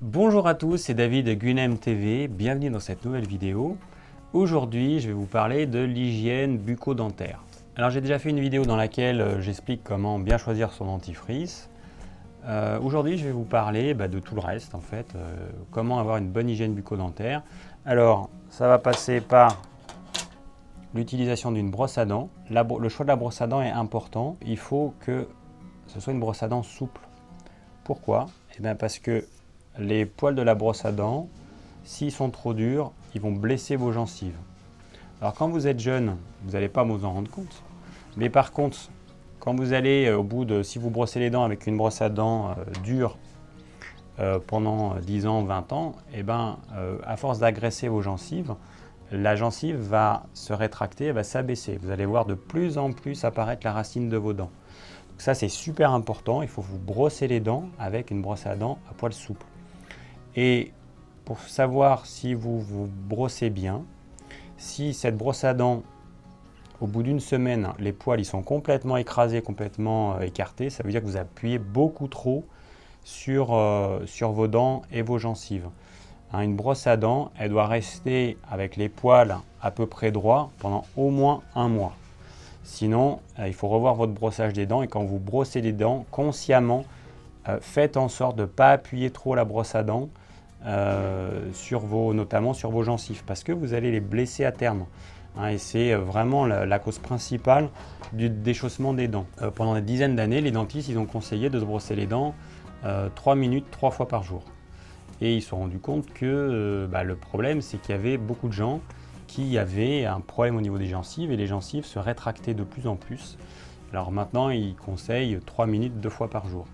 Bonjour à tous, c'est David de Gunem TV, bienvenue dans cette nouvelle vidéo. Aujourd'hui, je vais vous parler de l'hygiène bucco-dentaire. Alors j'ai déjà fait une vidéo dans laquelle j'explique comment bien choisir son dentifrice. Aujourd'hui, je vais vous parler de tout le reste en fait, comment avoir une bonne hygiène bucco-dentaire. Alors, ça va passer par l'utilisation d'une brosse à dents. Le choix de la brosse à dents est important, il faut que ce soit une brosse à dents souple. Pourquoi? Parce que les poils de la brosse à dents, s'ils sont trop durs, ils vont blesser vos gencives. Alors quand vous êtes jeune, vous n'allez pas vous en rendre compte. Mais par contre, quand vous allez si vous brossez les dents avec une brosse à dents dure pendant 10 ans, 20 ans, à force d'agresser vos gencives, la gencive va se rétracter, elle va s'abaisser. Vous allez voir de plus en plus apparaître la racine de vos dents. Donc ça c'est super important, il faut vous brosser les dents avec une brosse à dents à poils souples. Et pour savoir si vous vous brossez bien, si cette brosse à dents, au bout d'une semaine, les poils ils sont complètement écrasés, complètement écartés, ça veut dire que vous appuyez beaucoup trop sur vos dents et vos gencives. Une brosse à dents, elle doit rester avec les poils à peu près droits pendant au moins un mois. Sinon, il faut revoir votre brossage des dents et quand vous brossez les dents, consciemment, faites en sorte de ne pas appuyer trop la brosse à dents notamment sur vos gencives parce que vous allez les blesser à terme. Et c'est vraiment la cause principale du déchaussement des dents. Pendant des dizaines d'années, les dentistes ils ont conseillé de se brosser les dents 3 minutes 3 fois par jour. Et ils se sont rendus compte que le problème, c'est qu'il y avait beaucoup de gens qui avaient un problème au niveau des gencives et les gencives se rétractaient de plus en plus. Alors maintenant, ils conseillent 3 minutes 2 fois par jour.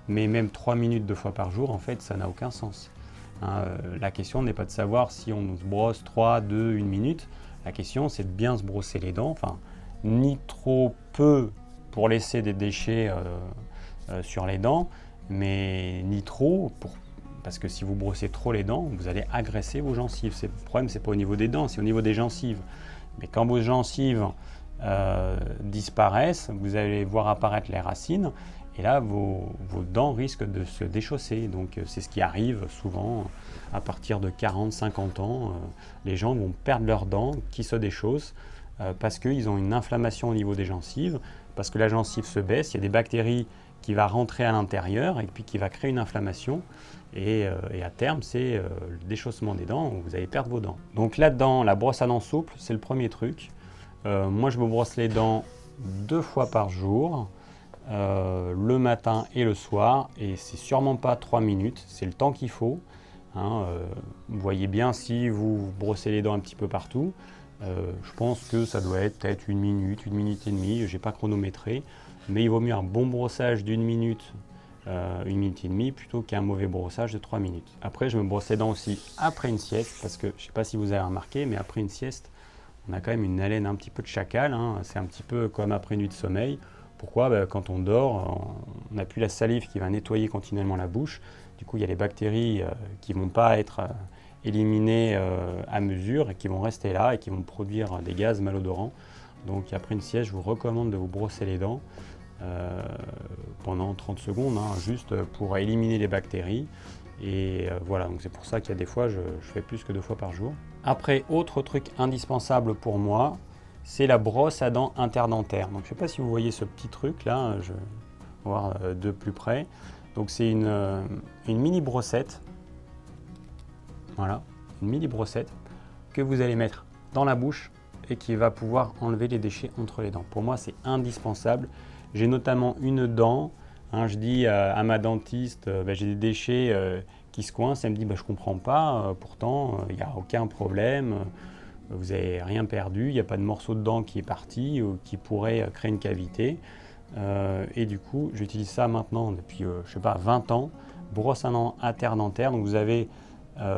Mais même 3 minutes 2 fois par jour, en fait, ça n'a aucun sens. La question n'est pas de savoir si on se brosse 3, 2, 1 minute. La question, c'est de bien se brosser les dents, ni trop peu pour laisser des déchets sur les dents, mais ni trop parce que si vous brossez trop les dents, vous allez agresser vos gencives. Le problème, c'est pas au niveau des dents, c'est au niveau des gencives. Mais quand vos gencives disparaissent, vous allez voir apparaître les racines, et là, vos dents risquent de se déchausser. Donc, c'est ce qui arrive souvent à partir de 40-50 ans. Les gens vont perdre leurs dents qui se déchaussent parce qu'ils ont une inflammation au niveau des gencives, parce que la gencive se baisse, il y a des bactéries qui vont rentrer à l'intérieur et puis qui va créer une inflammation. Et à terme, c'est le déchaussement des dents où vous allez perdre vos dents. Donc là-dedans, la brosse à dents souple, c'est le premier truc. Moi, je me brosse les dents 2 fois par jour. Le matin et le soir, et c'est sûrement pas 3 minutes, c'est le temps qu'il faut. Vous voyez bien si vous brossez les dents un petit peu partout. Je pense que ça doit être peut-être 1 minute, 1 minute et demie, j'ai pas chronométré, mais il vaut mieux un bon brossage d'1 minute, 1 minute et demie, plutôt qu'un mauvais brossage de 3 minutes. Après, je me brosse les dents aussi après une sieste, parce que je sais pas si vous avez remarqué, mais après une sieste, on a quand même une haleine un petit peu de chacal, c'est un petit peu comme après une nuit de sommeil. Pourquoi? Quand on dort, on n'a plus la salive qui va nettoyer continuellement la bouche. Du coup, il y a les bactéries qui ne vont pas être éliminées à mesure et qui vont rester là et qui vont produire des gaz malodorants. Donc après une sieste, je vous recommande de vous brosser les dents pendant 30 secondes, juste pour éliminer les bactéries. Et voilà, donc c'est pour ça qu'il y a des fois, je fais plus que 2 fois par jour. Après, autre truc indispensable pour moi, c'est la brosse à dents interdentaire. Donc je ne sais pas si vous voyez ce petit truc là, je vais voir de plus près. Donc c'est une mini brossette, voilà, une mini brossette que vous allez mettre dans la bouche et qui va pouvoir enlever les déchets entre les dents. Pour moi c'est indispensable. J'ai notamment une dent, je dis à ma dentiste, j'ai des déchets qui se coincent, elle me dit je ne comprends pas, pourtant il n'y a aucun problème. Vous n'avez rien perdu, il n'y a pas de morceau de dent qui est parti ou qui pourrait créer une cavité. Et du coup, j'utilise ça maintenant depuis, 20 ans. Brosse à dents interdentaire. Donc vous avez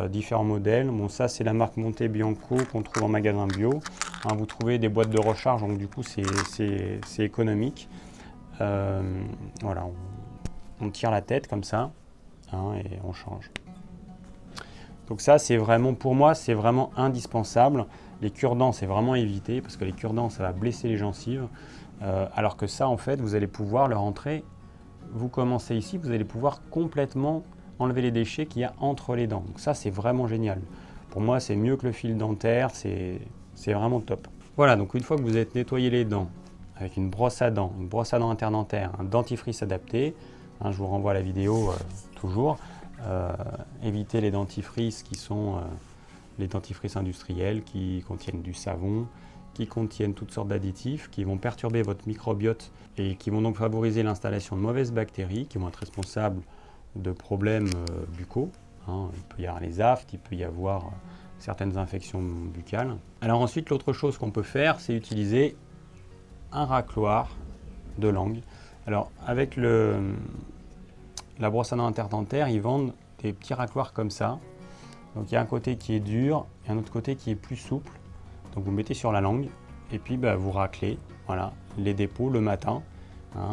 différents modèles. Bon, ça, c'est la marque Monte Bianco qu'on trouve en magasin bio. Vous trouvez des boîtes de recharge, donc du coup, c'est économique. Voilà, on tire la tête comme ça et on change. Donc ça, c'est vraiment, pour moi, c'est vraiment indispensable. Les cure-dents, c'est vraiment à éviter parce que les cure-dents, ça va blesser les gencives. Alors que ça, en fait, vous allez pouvoir le rentrer. Vous commencez ici, vous allez pouvoir complètement enlever les déchets qu'il y a entre les dents. Donc ça, c'est vraiment génial. Pour moi, c'est mieux que le fil dentaire, c'est vraiment top. Voilà, donc une fois que vous êtes nettoyé les dents avec une brosse à dents interdentaire, un dentifrice adapté, hein, je vous renvoie à la vidéo toujours, évitez les dentifrices qui sont les dentifrices industriels qui contiennent du savon, qui contiennent toutes sortes d'additifs, qui vont perturber votre microbiote et qui vont donc favoriser l'installation de mauvaises bactéries qui vont être responsables de problèmes buccaux. Hein. Il peut y avoir les aftes, il peut y avoir certaines infections buccales. Alors ensuite, l'autre chose qu'on peut faire, c'est utiliser un racloir de langue. Alors avec la brosse à dents interdentaire, ils vendent des petits racloirs comme ça. Donc il y a un côté qui est dur et un autre côté qui est plus souple. Donc vous mettez sur la langue et puis vous raclez, voilà, les dépôts le matin. Hein,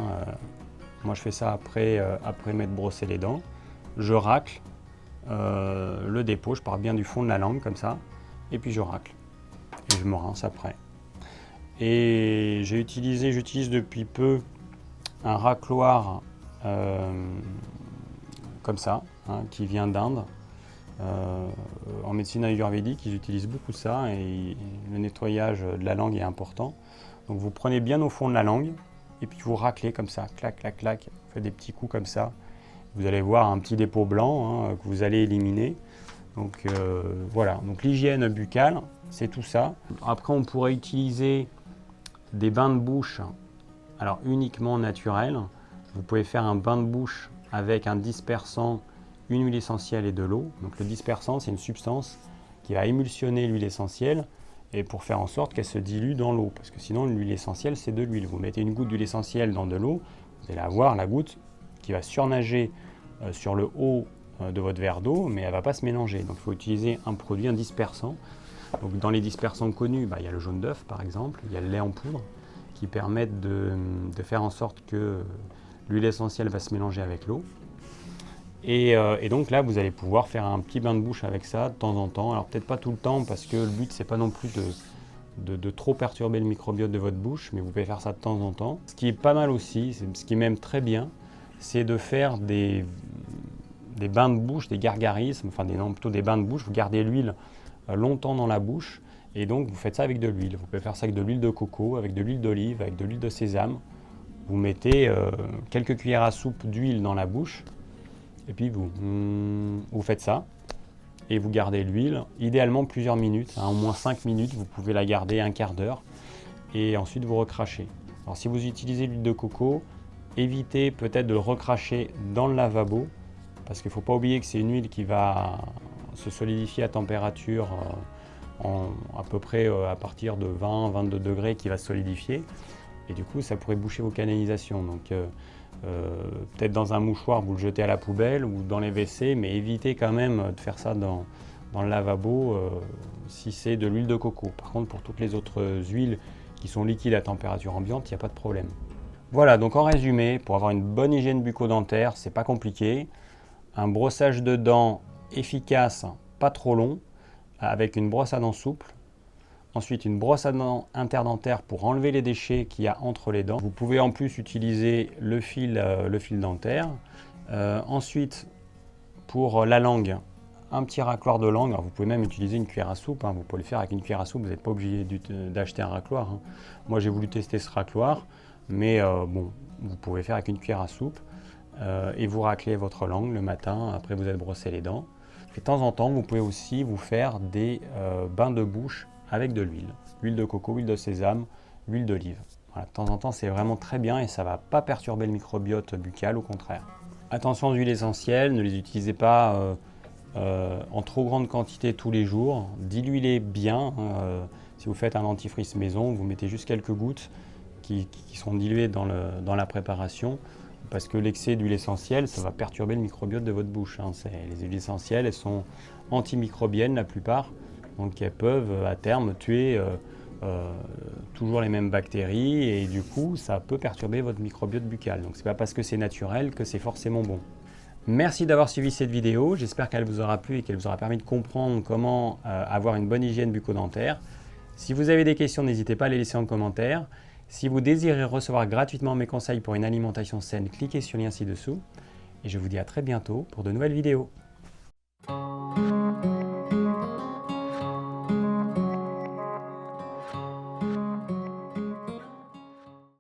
moi je fais ça après m'être brossé les dents. Je racle le dépôt, je pars bien du fond de la langue comme ça, et puis je racle. Et je me rince après. Et j'utilise depuis peu un racloir comme ça, hein, qui vient d'Inde. En médecine ayurvédique, ils utilisent beaucoup ça et le nettoyage de la langue est important. Donc vous prenez bien au fond de la langue et puis vous raclez comme ça, clac, clac, clac, vous faites des petits coups comme ça. Vous allez voir un petit dépôt blanc hein, que vous allez éliminer. Donc voilà, donc l'hygiène buccale, c'est tout ça. Après, on pourrait utiliser des bains de bouche, alors uniquement naturels. Vous pouvez faire un bain de bouche avec un dispersant, une huile essentielle et de l'eau. Donc le dispersant, c'est une substance qui va émulsionner l'huile essentielle et pour faire en sorte qu'elle se dilue dans l'eau. Parce que sinon, l'huile essentielle, c'est de l'huile. Vous mettez une goutte d'huile essentielle dans de l'eau, vous allez avoir la goutte qui va surnager sur le haut de votre verre d'eau, mais elle ne va pas se mélanger. Donc il faut utiliser un produit, un dispersant. Donc, dans les dispersants connus, il y a le jaune d'œuf par exemple, il y a le lait en poudre qui permettent de faire en sorte que l'huile essentielle va se mélanger avec l'eau. Et donc là, vous allez pouvoir faire un petit bain de bouche avec ça de temps en temps. Alors peut-être pas tout le temps parce que le but, c'est pas non plus de trop perturber le microbiote de votre bouche, mais vous pouvez faire ça de temps en temps. Ce qui est pas mal aussi, ce qui est même très bien, c'est de faire des bains de bouche, des gargarismes, plutôt des bains de bouche. Vous gardez l'huile longtemps dans la bouche et donc vous faites ça avec de l'huile. Vous pouvez faire ça avec de l'huile de coco, avec de l'huile d'olive, avec de l'huile de sésame. Vous mettez quelques cuillères à soupe d'huile dans la bouche et puis vous faites ça et vous gardez l'huile, idéalement plusieurs minutes, au moins 5 minutes, vous pouvez la garder un quart d'heure et ensuite vous recrachez. Alors si vous utilisez l'huile de coco, évitez peut-être de le recracher dans le lavabo parce qu'il ne faut pas oublier que c'est une huile qui va se solidifier à température à peu près à partir de 20-22 degrés qui va se solidifier et du coup ça pourrait boucher vos canalisations. Donc peut-être dans un mouchoir vous le jetez à la poubelle ou dans les WC, mais évitez quand même de faire ça dans le lavabo si c'est de l'huile de coco. Par contre pour toutes les autres huiles qui sont liquides à température ambiante, il n'y a pas de problème. Voilà, donc en résumé, pour avoir une bonne hygiène bucco-dentaire, c'est pas compliqué. Un brossage de dents efficace, pas trop long, avec une brosse à dents souple. Ensuite, une brosse à dents interdentaire pour enlever les déchets qu'il y a entre les dents. Vous pouvez en plus utiliser le fil dentaire. Ensuite, pour la langue, un petit racloir de langue. Alors, vous pouvez même utiliser une cuillère à soupe. Hein. Vous pouvez le faire avec une cuillère à soupe. Vous n'êtes pas obligé d'acheter un racloir. Hein. Moi, j'ai voulu tester ce racloir, mais bon, vous pouvez faire avec une cuillère à soupe. Et vous raclez votre langue le matin après vous êtes brossé les dents. Et de temps en temps, vous pouvez aussi vous faire des bains de bouche avec de l'huile. Huile de coco, huile de sésame, huile d'olive. Voilà, de temps en temps, c'est vraiment très bien et ça ne va pas perturber le microbiote buccal, au contraire. Attention aux huiles essentielles, ne les utilisez pas en trop grande quantité tous les jours. Diluez-les bien. Si vous faites un dentifrice maison, vous mettez juste quelques gouttes qui sont diluées dans la préparation. Parce que l'excès d'huile essentielle, ça va perturber le microbiote de votre bouche. Hein. Les huiles essentielles, elles sont antimicrobiennes la plupart, donc elles peuvent à terme tuer toujours les mêmes bactéries et du coup, ça peut perturber votre microbiote buccal. Donc c'est pas parce que c'est naturel que c'est forcément bon. Merci d'avoir suivi cette vidéo, j'espère qu'elle vous aura plu et qu'elle vous aura permis de comprendre comment avoir une bonne hygiène bucco-dentaire. Si vous avez des questions, n'hésitez pas à les laisser en commentaire. Si vous désirez recevoir gratuitement mes conseils pour une alimentation saine, cliquez sur le lien ci-dessous. et je vous dis à très bientôt pour de nouvelles vidéos.